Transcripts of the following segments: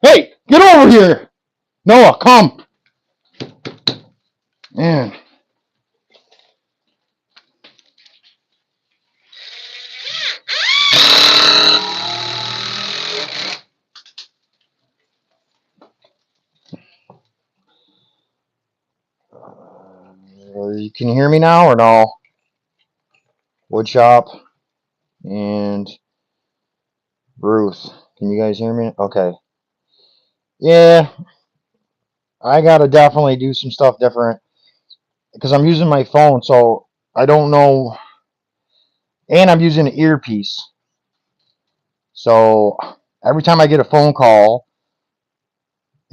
Hey, get over here! Noah, come! Man. You can hear me now or no? Woodshop and Ruth. Can you guys hear me? Okay. Yeah, I gotta definitely do some stuff different because I'm using my phone, so I don't know. And I'm using an earpiece. So every time I get a phone call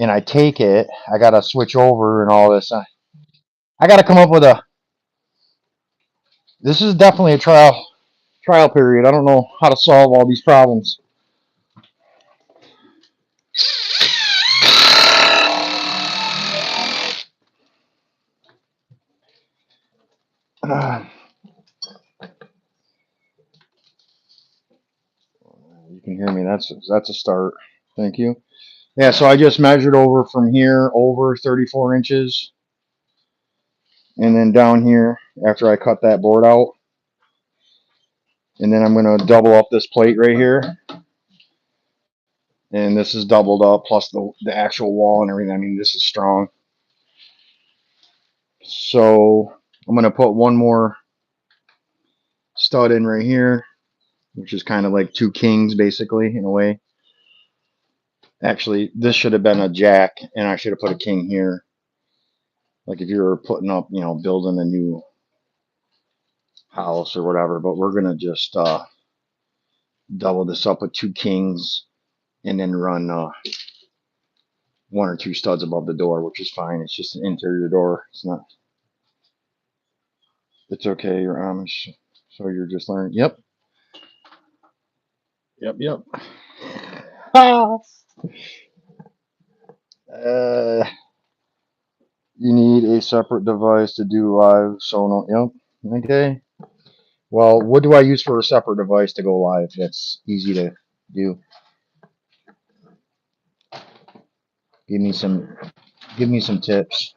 and I take it, I gotta switch over and all this. I gotta come up with a. This is definitely a trial period. I don't know how to solve all these problems. You can hear me. That's a start. Thank you. Yeah, so I just measured over from here over 34 inches, and then down here after I cut that board out, and then I'm gonna double up this plate right here, and this is doubled up plus the actual wall and everything. I mean, this is strong. So I'm gonna put one more stud in right here, which is kind of like two kings basically in a way. Actually, this should have been a jack, and I should have put a king here. Like if you were putting up, building a new house or whatever. But we're gonna just double this up with two kings, and then run one or two studs above the door, which is fine. It's just an interior door. It's not. It's okay. You're Amish, so you're just learning. Yep. Yep. Yep. You need a separate device to do live sonar. Yep. Okay. Well, what do I use for a separate device to go live? That's easy to do. Give me some tips.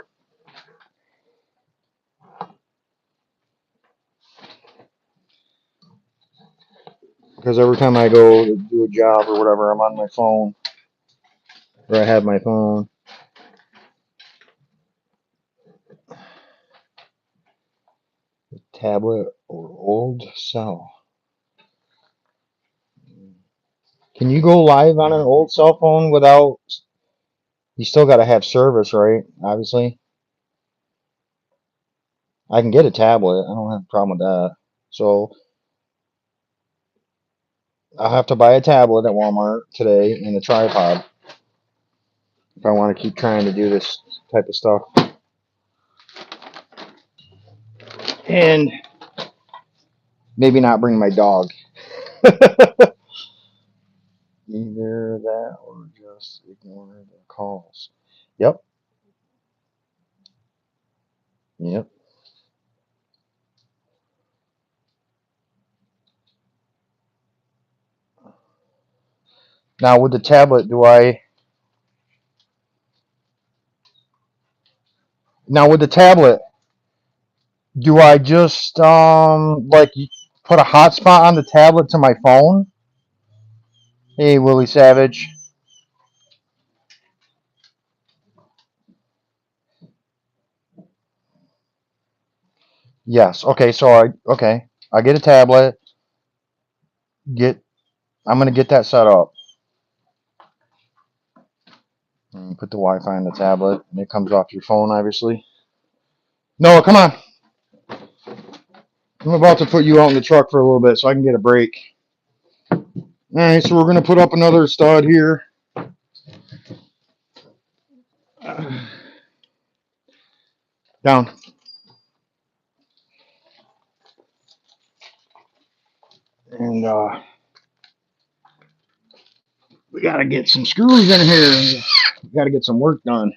Because every time I go to do a job or whatever, I'm on my phone, or I have my phone. Tablet or old cell. Can you go live on an old cell phone without? You still got to have service, right? Obviously. I can get a tablet. I don't have a problem with that. So I'll have to buy a tablet at Walmart today and a tripod if I want to keep trying to do this type of stuff. And maybe not bring my dog. Either that or just ignore the calls. Yep. Yep. Now with the tablet, Now with the tablet, Do I just like put a hotspot on the tablet to my phone? Hey, Willie Savage. Yes. Okay. So I get a tablet. Get I'm gonna get that set up. And put the Wi-Fi on the tablet, and it comes off your phone, obviously. No, come on. I'm about to put you out in the truck for a little bit so I can get a break. All right. So we're gonna put up another stud here. Down. And we gotta get some screws in here. We gotta get some work done.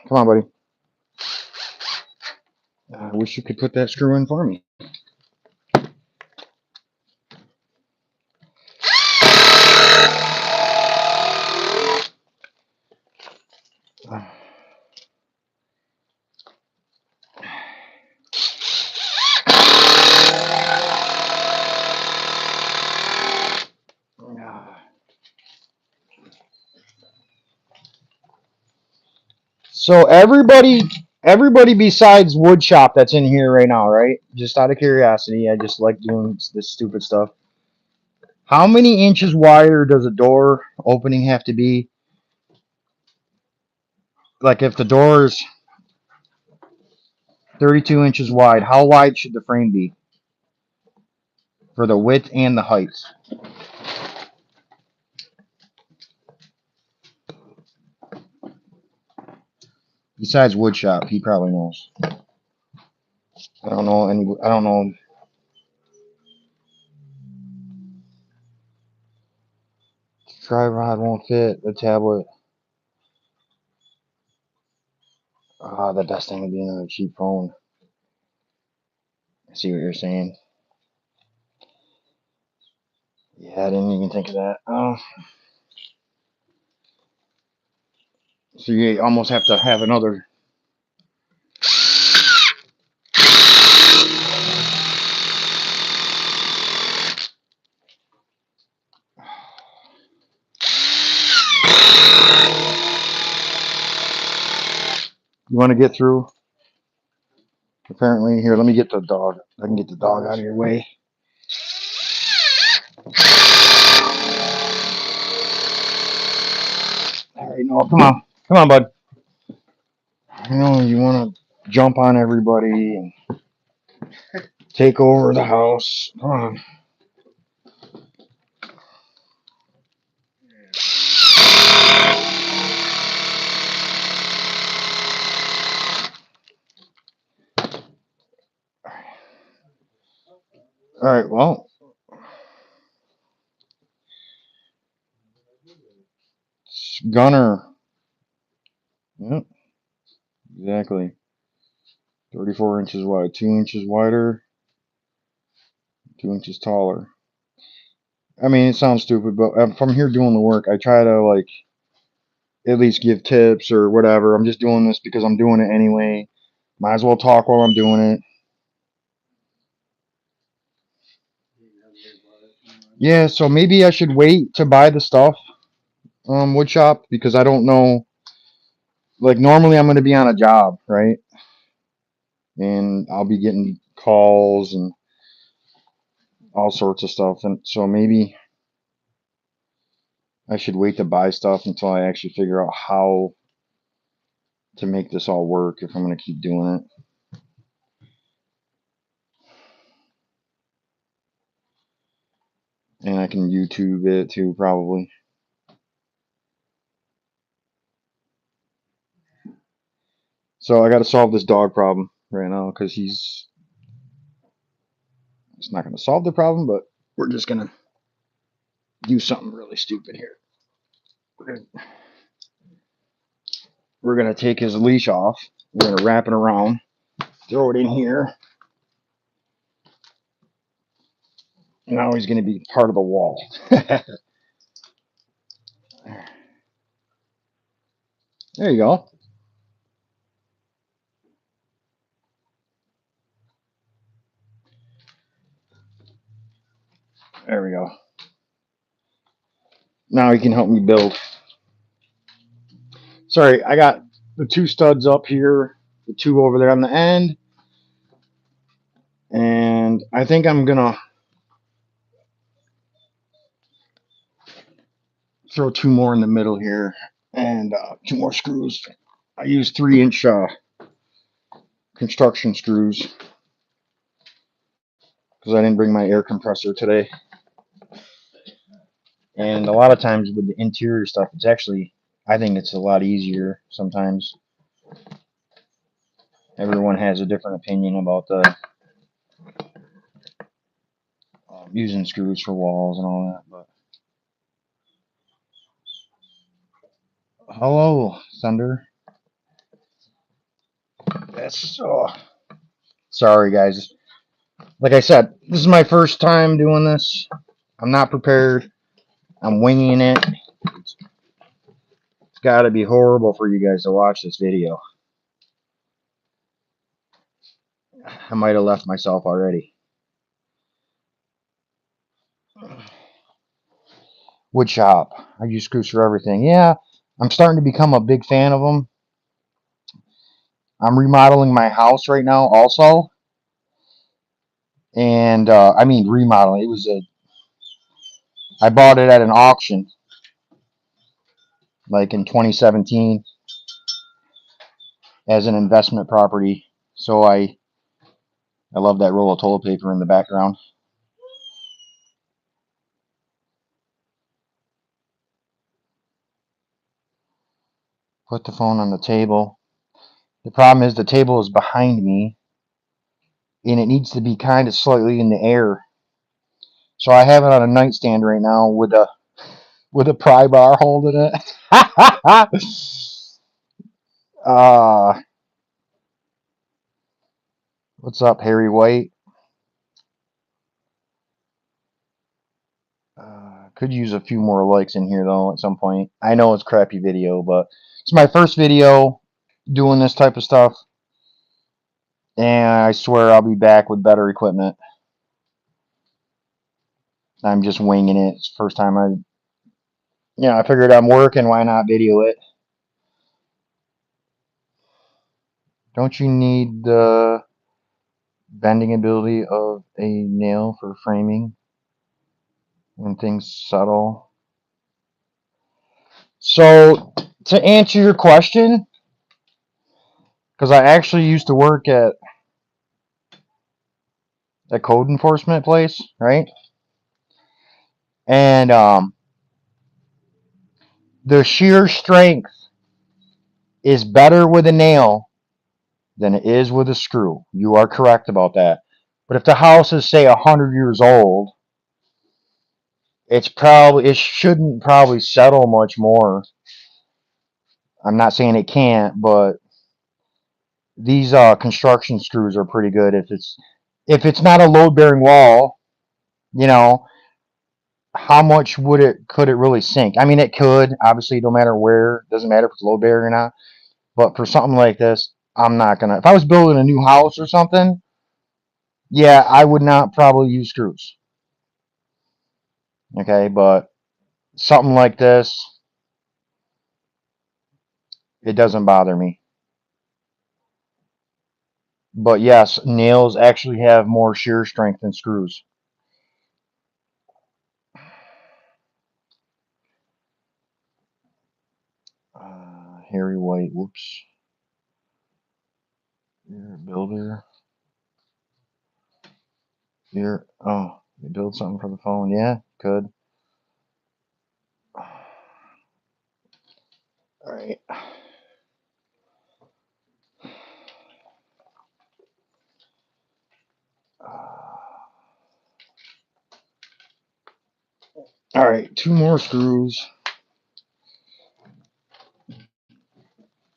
Come on, buddy. I wish you could put that screw in for me. So everybody besides woodshop that's in here right now, right? Just out of curiosity, I just like doing this stupid stuff. How many inches wider does a door opening have to be? Like if the door is 32 inches wide, how wide should the frame be for the width and the height? Besides woodshop, he probably knows. I don't know any. I don't know. Dry rod won't fit the tablet. The best thing would be another cheap phone. I see what you're saying. Yeah, I didn't even think of that. So you almost have to have another. You want to get through? Apparently, here. Let me get the dog. I can get the dog out of your way. All right, no, come on, bud. I know you want to jump on everybody and take over the house. Come on. All right, well, Gunner. Yep, exactly. 34 inches wide, 2 inches wider, 2 inches taller. I mean, it sounds stupid, but from here doing the work, I try to like at least give tips or whatever. I'm just doing this because I'm doing it anyway. Might as well talk while I'm doing it. Yeah, so maybe I should wait to buy the stuff, wood shop, because I don't know. Like normally, I'm going to be on a job, right? And I'll be getting calls and all sorts of stuff, and so maybe I should wait to buy stuff until I actually figure out how to make this all work if I'm going to keep doing it. And I can YouTube it too, probably. So I got to solve this dog problem right now because it's not going to solve the problem, but we're just going to do something really stupid here. we're gonna take his leash off. We're gonna wrap it around, throw it in here. Now he's gonna be part of the wall. There you go. There we go. Now he can help me build. Sorry, I got the two studs up here, the two over there on the end, and I think I'm gonna throw two more in the middle here, and two more screws. I use 3-inch construction screws because I didn't bring my air compressor today. And a lot of times with the interior stuff, it's actually, I think it's a lot easier sometimes. Everyone has a different opinion about the using screws for walls and all that. But hello, Thunder. That's sorry, guys. Like I said, this is my first time doing this. I'm not prepared. I'm winging it. It's got to be horrible for you guys to watch this video. I might have left myself already. Wood shop. I use screws for everything. Yeah, I'm starting to become a big fan of them. I'm remodeling my house right now also. And I mean remodeling. I bought it at an auction like in 2017 as an investment property. So I love that roll of toilet paper in the background. Put the phone on the table. The problem is the table is behind me and it needs to be kind of slightly in the air. So I have it on a nightstand right now with a pry bar holding it. uh, what's up, Harry White? Could use a few more likes in here though at some point. I know it's a crappy video, but it's my first video doing this type of stuff. And I swear I'll be back with better equipment. I'm just winging it. It's the first time I figured I'm working, why not video it? Don't you need the bending ability of a nail for framing when things settle? So, to answer your question, because I actually used to work at a code enforcement place, right? And the shear strength is better with a nail than it is with a screw. You are correct about that. But if the house is, say, 100 years old, it shouldn't probably settle much more. I'm not saying it can't, but these construction screws are pretty good. If it's not a load bearing wall, you know, how much could it really sink? I mean, it could, obviously, no matter where. It doesn't matter if it's load bearing or not. But for something like this, I'm not gonna. If I was building a new house or something, yeah, I would not probably use screws. Okay, but something like this, it doesn't bother me. But yes, nails actually have more shear strength than screws. Harry White, whoops. You're a builder. Oh, you build something for the phone? Yeah, could. All right. All right, two more screws.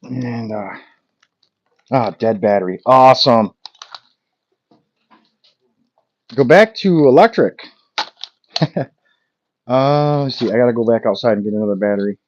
And dead battery. Awesome. Go back to electric. Let's see. I gotta go back outside and get another battery.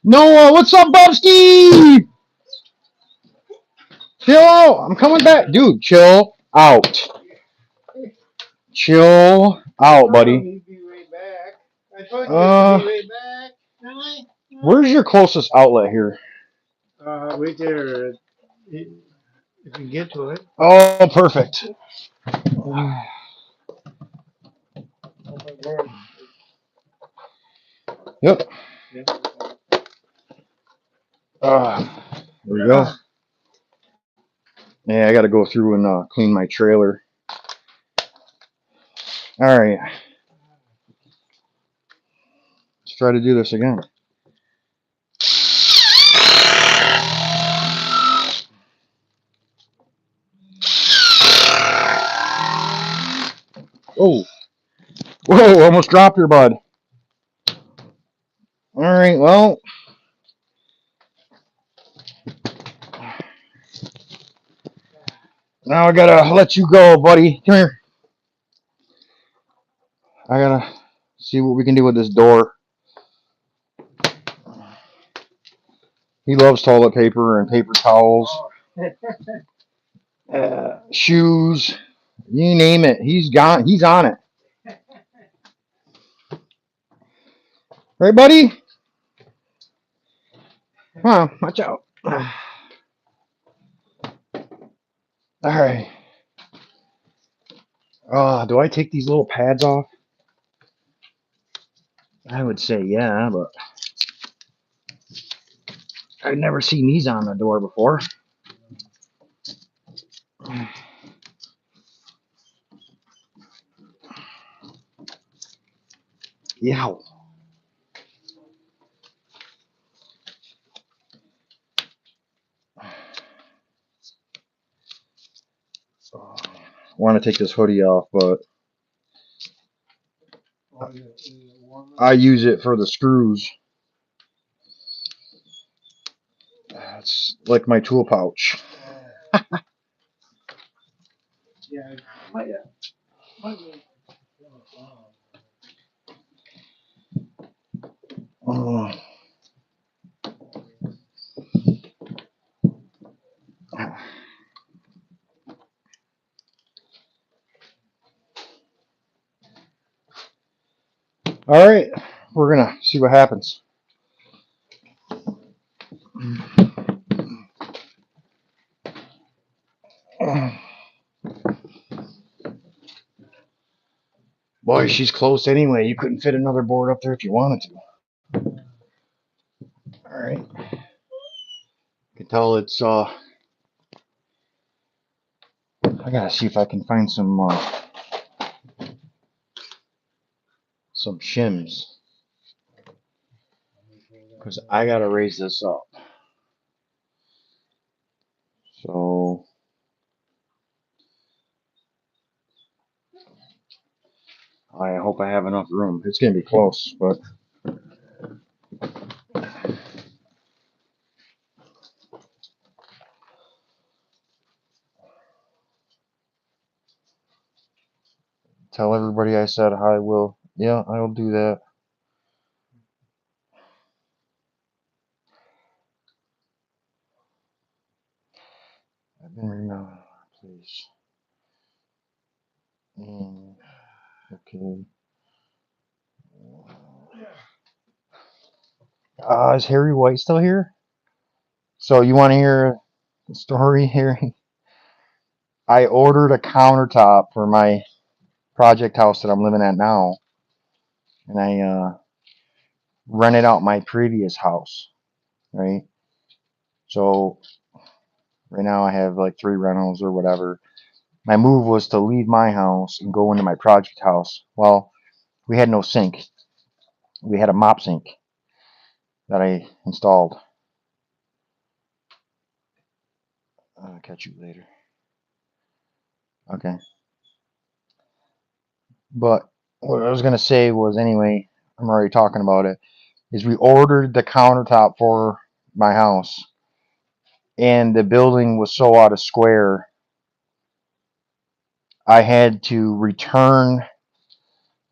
Noah, what's up, Bubsky? Chill out. I'm coming back. Dude, chill out. Chill out, buddy. Where's your closest outlet here? Right there. You can get to it. Oh, perfect. Yep. There we go. Yeah, I got to go through and clean my trailer. All right. Let's try to do this again. Oh. Whoa, almost dropped your bud. All right, well. Now I got to let you go, buddy. Come here. I got to see what we can do with this door. He loves toilet paper and paper towels. Shoes. You name it. He's on it. Right, buddy? Come on, watch out. All right. Do I take these little pads off? I would say yeah, but I've never seen these on the door before. Yeah. I want to take this hoodie off, but I use it for the screws. It's like my tool pouch. Oh. All right, we're gonna see what happens. Boy, she's close anyway. You couldn't fit another board up there if you wanted to. All right. You can tell it's I gotta see if I can find some shims, because I gotta raise this up. So I hope I have enough room. It's gonna be close, but tell everybody I said I will. Yeah, I will do that. I've been remembered, please. Okay. Is Harry White still here? So you want to hear the story, Harry? I ordered a countertop for my project house that I'm living at now, and I rented out my previous house, right? So right now I have like 3 rentals or whatever. My move was to leave my house and go into my project house. Well, we had no sink. We had a mop sink that I installed. I'll catch you later. Okay. But what I was going to say was, anyway, I'm already talking about it, is we ordered the countertop for my house, and the building was so out of square, I had to return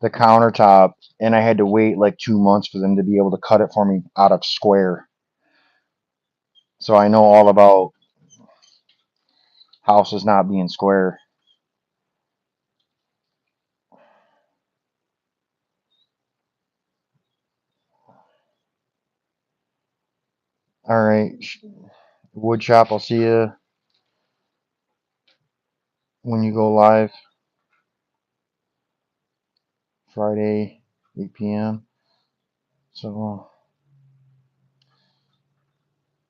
the countertop, and I had to wait like 2 months for them to be able to cut it for me out of square. So I know all about houses not being square. All right, wood shop. I'll see you when you go live Friday, 8 p.m. So,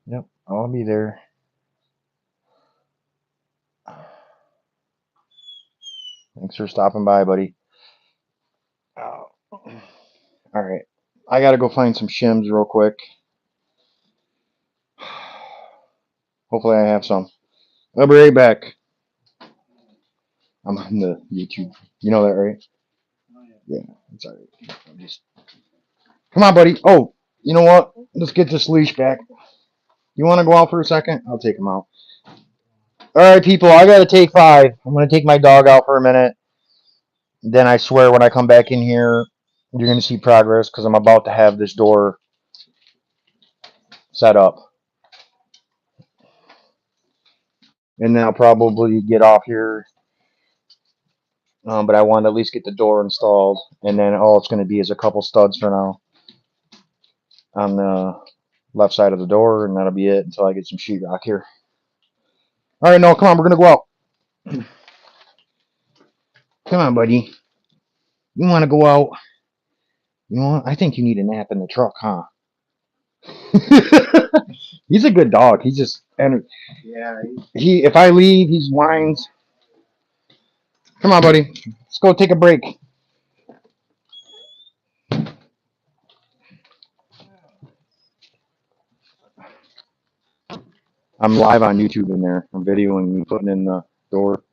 yep, I'll be there. Thanks for stopping by, buddy. Oh. All right, I gotta go find some shims real quick. Hopefully, I have some. I'll be right back. I'm on the YouTube. You know that, right? Yeah, it's alright. Just come on, buddy. Oh, you know what? Let's get this leash back. You want to go out for a second? I'll take him out. All right, people. I gotta take 5. I'm gonna take my dog out for a minute. Then I swear, when I come back in here, you're gonna see progress because I'm about to have this door set up, and then I'll probably get off here. But I want to at least get the door installed, and then all it's gonna be is a couple studs for now on the left side of the door, and that'll be it until I get some sheetrock here. All right, no, come on, we're gonna go out. Come on, buddy. You want to go out? You know what? I think you need a nap in the truck, huh? He's a good dog. He's just, and Yeah. he if I leave, he whines. Come on, buddy. Let's go take a break. I'm live on YouTube in there. I'm videoing me putting in the door.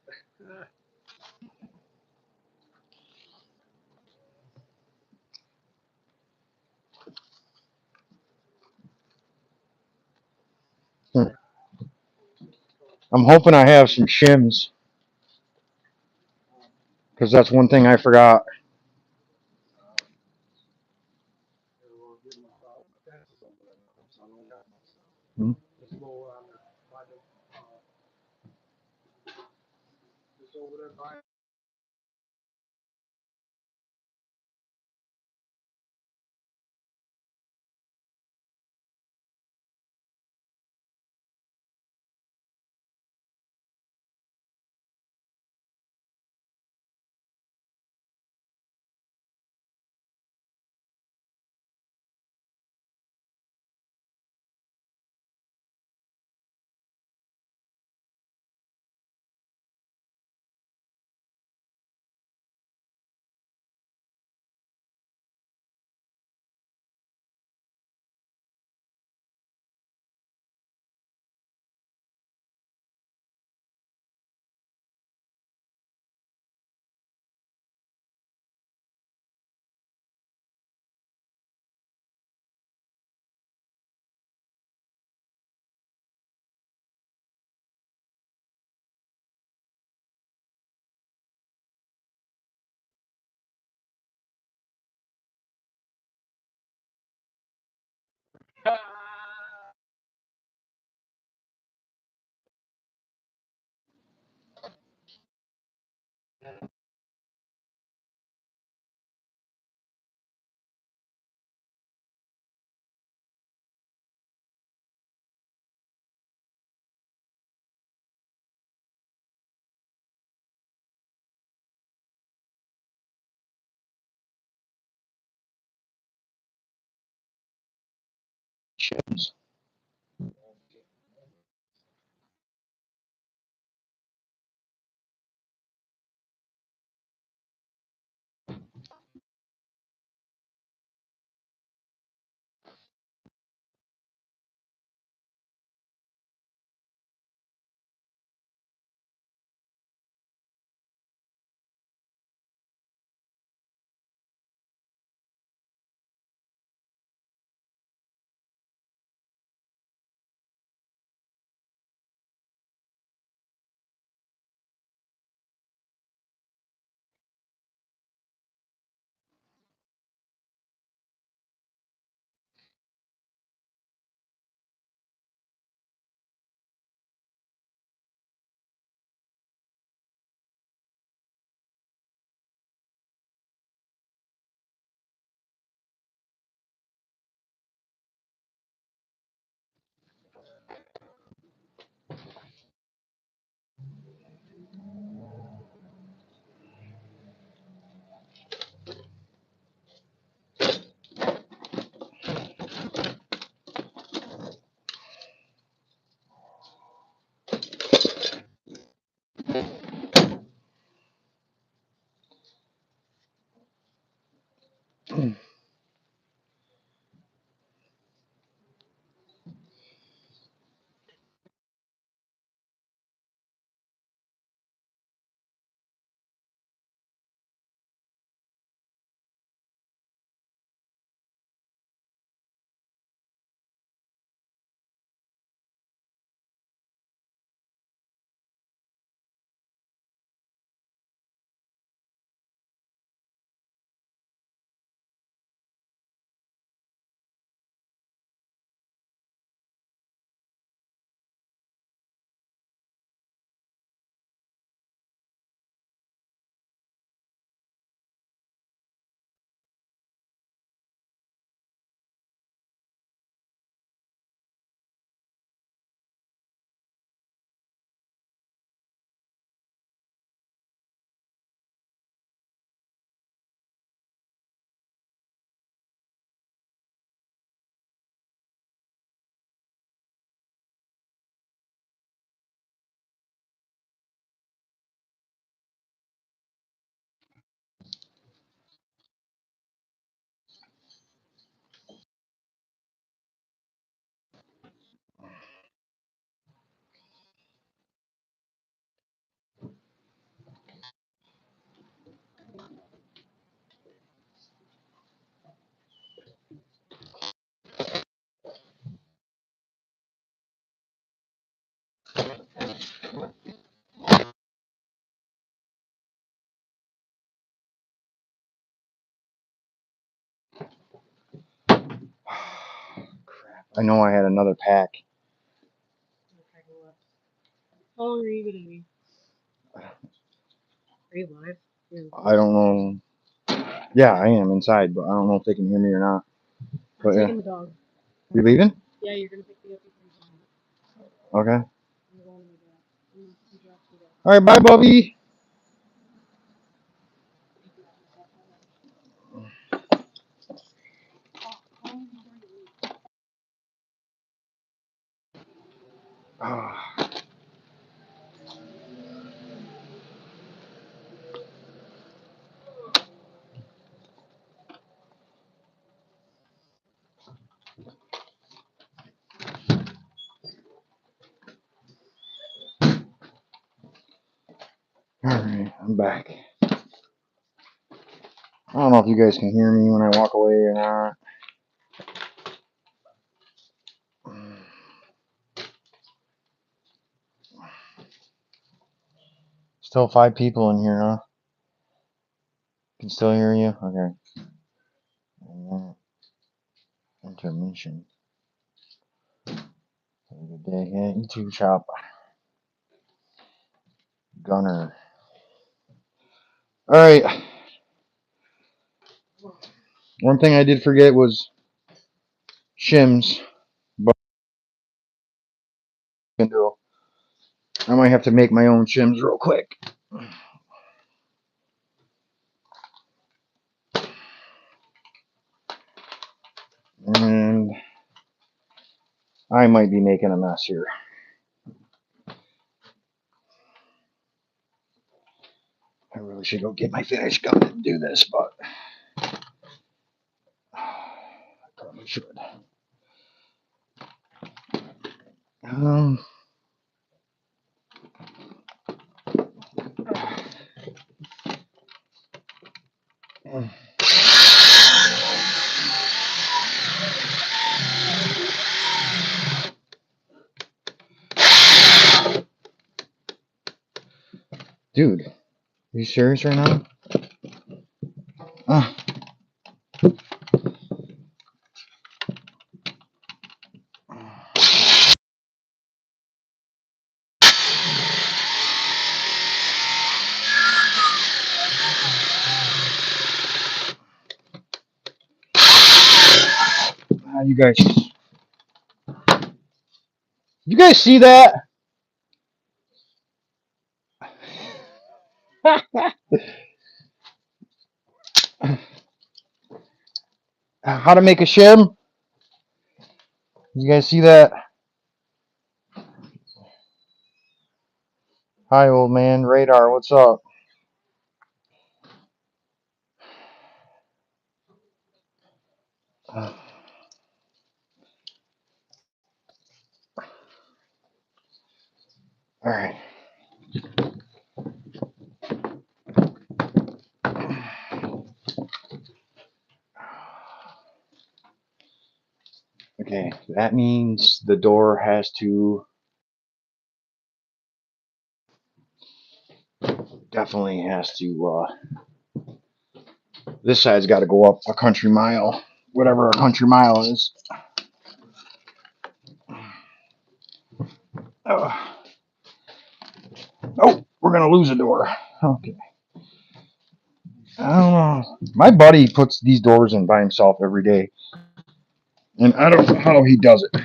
I'm hoping I have some shims because that's one thing I forgot. Hmm? I know I had another pack. How long are you gonna be? Are you live? I don't know. Yeah, I am inside, but I don't know if they can hear me or not. But I'm yeah, taking the dog. you leaving? Yeah, you're gonna pick me up before you Okay. I'm going to my dad. I'm gonna drop you there. All right, bye, Bubby. Oh, all right, I'm back. I don't know if you guys can hear me when I walk away or not. Still 5 people in here, huh? Can still hear you? Okay. Intermission. Have a good day. Yeah, you too, Chop. Gunner. All right. One thing I did forget was shims. But I can do. I might have to make my own shims real quick. And I might be making a mess here. I really should go get my finish gun and do this, but I probably should. Um, dude, are you serious right now? Uh, you guys see that? How to make a shim? You guys see that? Hi, old man. Radar, what's up? All right. Okay, that means the door has to definitely has to this side's got to go up a country mile, whatever a country mile is. Oh, oh, we're gonna lose a door. Okay. I don't know. My buddy puts these doors in by himself every day, and I don't know how he does it.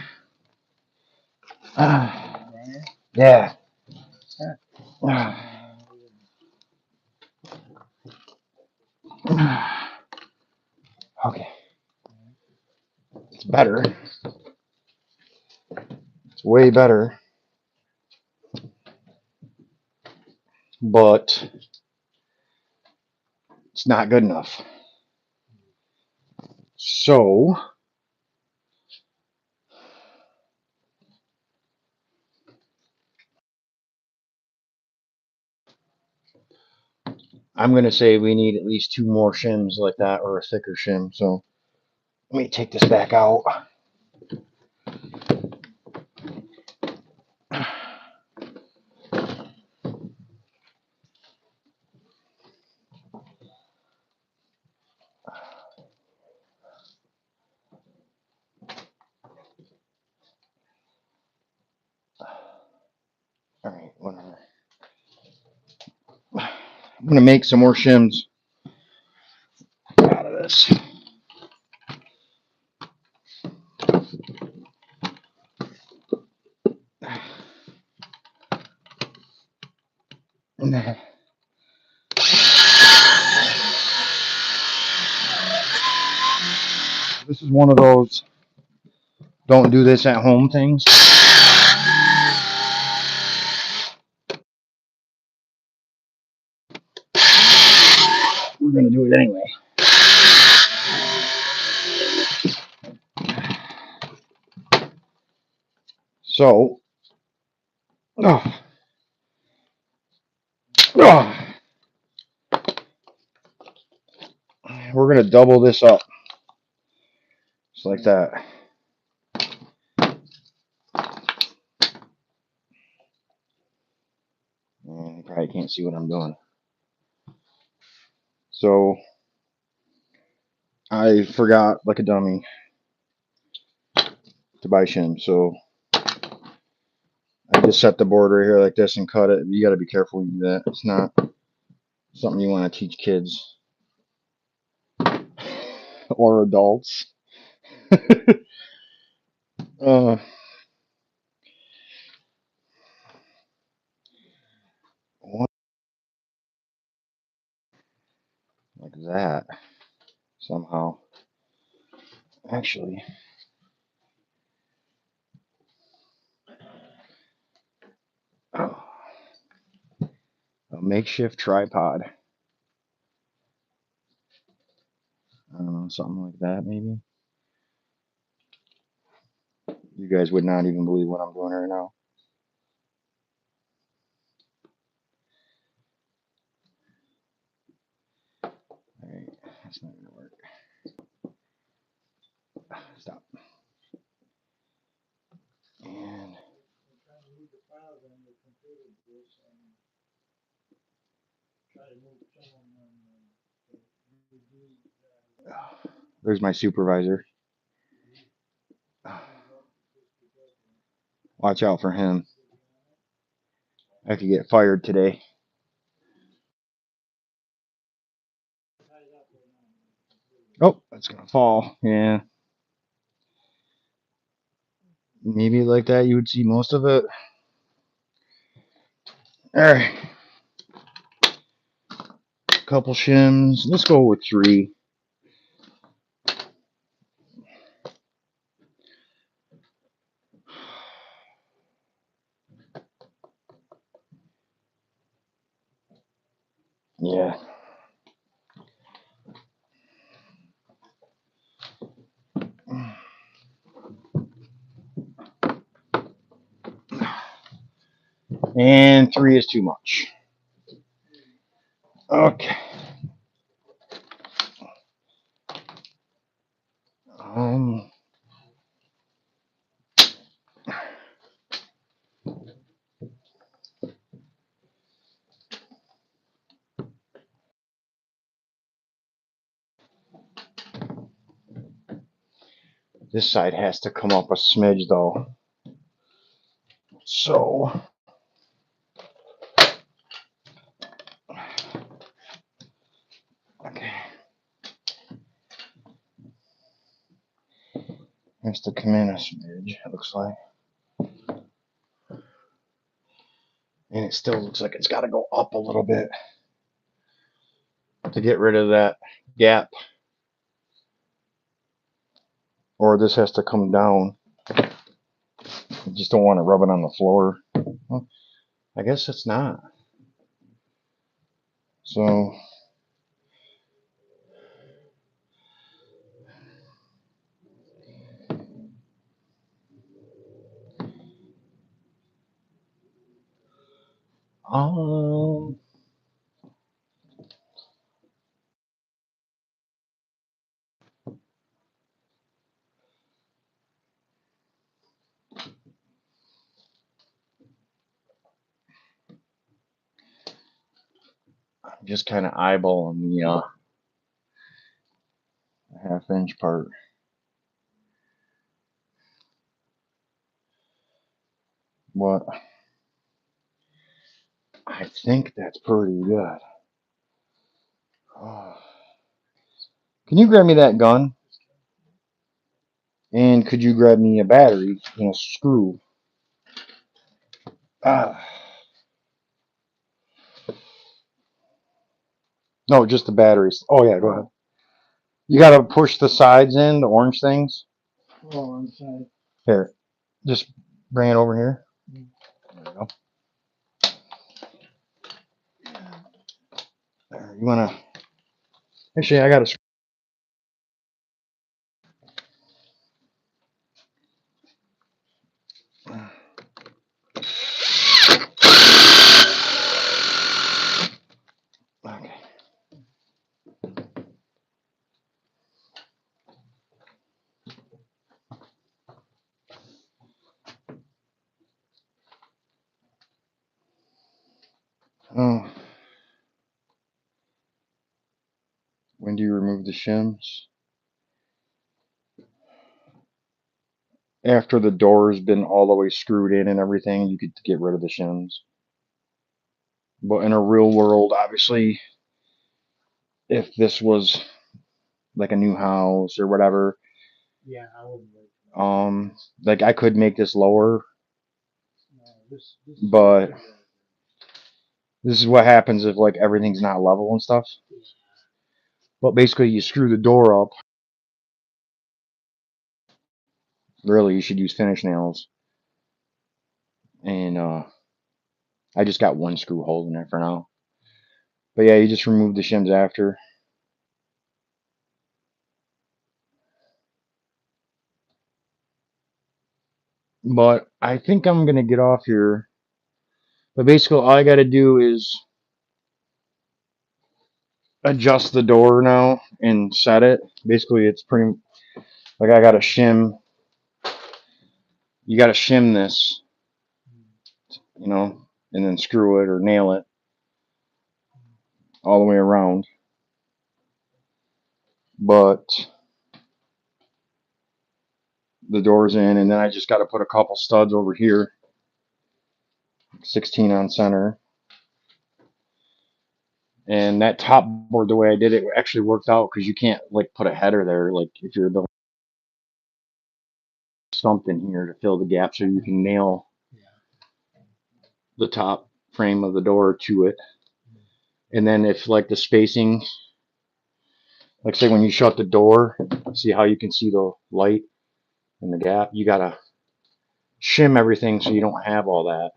Yeah. Okay. It's better. It's way better, but it's not good enough. So I'm gonna say we need at least 2 more shims like that, or a thicker shim. So let me take this back out. All right, whatever. I'm gonna make some more shims out of this. This is one of those don't do this at home things. We're gonna do it anyway. So, oh, oh, we're gonna double this up, just like that. You probably can't see what I'm doing. So I forgot, like a dummy, to buy shim. So I just set the board right here like this and cut it. You got to be careful when you do that. It's not something you want to teach kids or adults. uh, like that somehow. Actually, oh, a makeshift tripod. I don't know, something like that maybe. You guys would not even believe what I'm doing right now. Alright, that's not gonna work. Stop. And there's my supervisor. Watch out for him. I could get fired today. Oh, that's gonna fall. Yeah. Maybe like that you would see most of it. Alright. Couple shims. Let's go with 3. Yeah. And 3 is too much. Okay. This side has to come up a smidge though. So okay. Has to come in a smidge, it looks like. And it still looks like it's gotta go up a little bit to get rid of that gap. Or this has to come down. I just don't want to rub it on the floor. Well, I guess it's not. So um I'm just kind of eyeballing the 1/2 inch part. But I think that's pretty good. Oh. Can you grab me that gun? And could you grab me a battery and a screw? No, just the batteries. Oh yeah, go ahead. You gotta push the sides in, the orange things. Oh, on the side. Here, just bring it over here. There you go. There, you wanna? Actually, I got a. Okay. Oh. When do you remove the shims? After the door's been all the way screwed in and everything, you could get rid of the shims. But in a real world, obviously, if this was like a new house or whatever, Yeah, I wouldn't wait. like I could make this lower, No, this but this is what happens if like everything's not level and stuff. But basically, you screw the door up. Really, you should use finish nails. And I just got one screw holding it for now. But yeah, you just remove the shims after. But I think I'm gonna get off here. But basically, all I gotta do is adjust the door now and set it. Basically, it's pretty like I gotta shim. You gotta shim this, you know, and then screw it or nail it all the way around. But the door's in, and then I just gotta put a couple studs over here, 16 on center. And that top board, the way I did it, actually worked out because you can't like put a header there. Like if you're building something here to fill the gap, so you can nail the top frame of the door to it. And then if like the spacing, like say when you shut the door, see how you can see the light in the gap? You gotta shim everything so you don't have all that.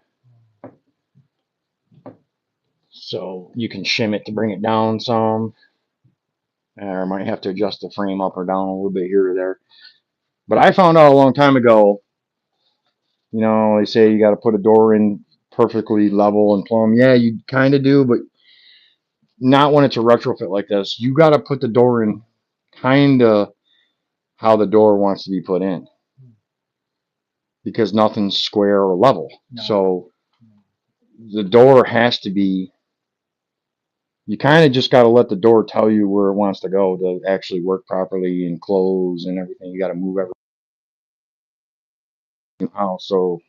So you can shim it to bring it down some. Or I might have to adjust the frame up or down a little bit here or there. But I found out a long time ago, you know, they say you got to put a door in perfectly level and plumb. Yeah, you kind of do, but not when it's a retrofit like this. You got to put the door in kind of how the door wants to be put in because nothing's square or level. No. So the door has to be, you kind of just got to let the door tell you where it wants to go to actually work properly and close and everything. You got to move everything in the house. So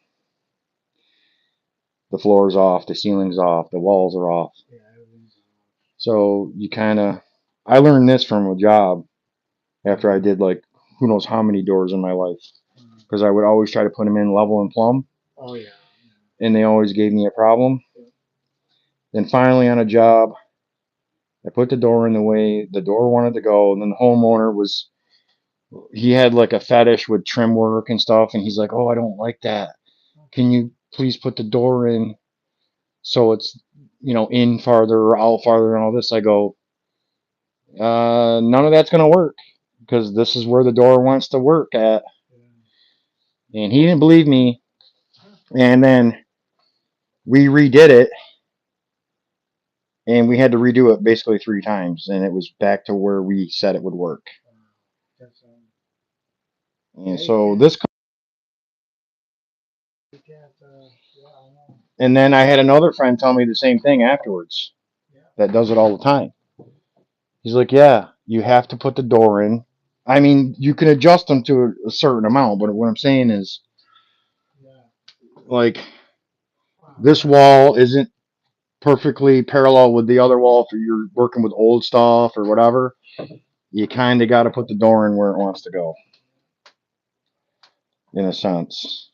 the floor's off, the ceiling's off, the walls are off. Yeah, everything's So you kind of, I learned this from a job after I did like who knows how many doors in my life because I would always try to put them in level and plumb. Oh yeah. And they always gave me a problem. Then finally on a job, I put the door in the way the door wanted to go, and then the homeowner he had like a fetish with trim work and stuff, and he's like, "Oh, I don't like that. Can you please put the door in so it's in farther or out farther and all this?" I go, none of that's gonna work because this is where the door wants to work at, and he didn't believe me, and then we redid it. And we had to redo it basically 3 times, and it was back to where we said it would work. That's And so this, you can't. Yeah, I know. and then I had another friend tell me the same thing afterwards. Yeah. That does it all the time. He's like, "Yeah, you have to put the door in. I mean, you can adjust them to a certain amount, but what I'm saying is, Yeah. like, this wall isn't perfectly parallel with the other wall if you're working with old stuff or whatever. You kind of got to put the door in where it wants to go, in a sense."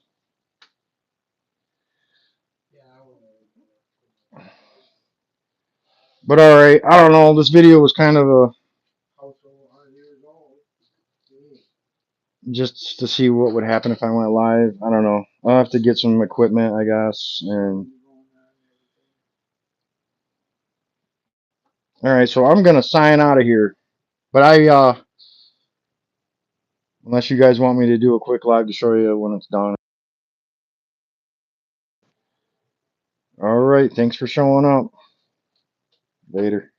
But all right, I don't know. This video was kind of a just to see what would happen if I went live. I don't know. I'll have to get some equipment, I guess. And all right, so I'm gonna sign out of here. But unless you guys want me to do a quick live to show you when it's done. All right, thanks for showing up. Later.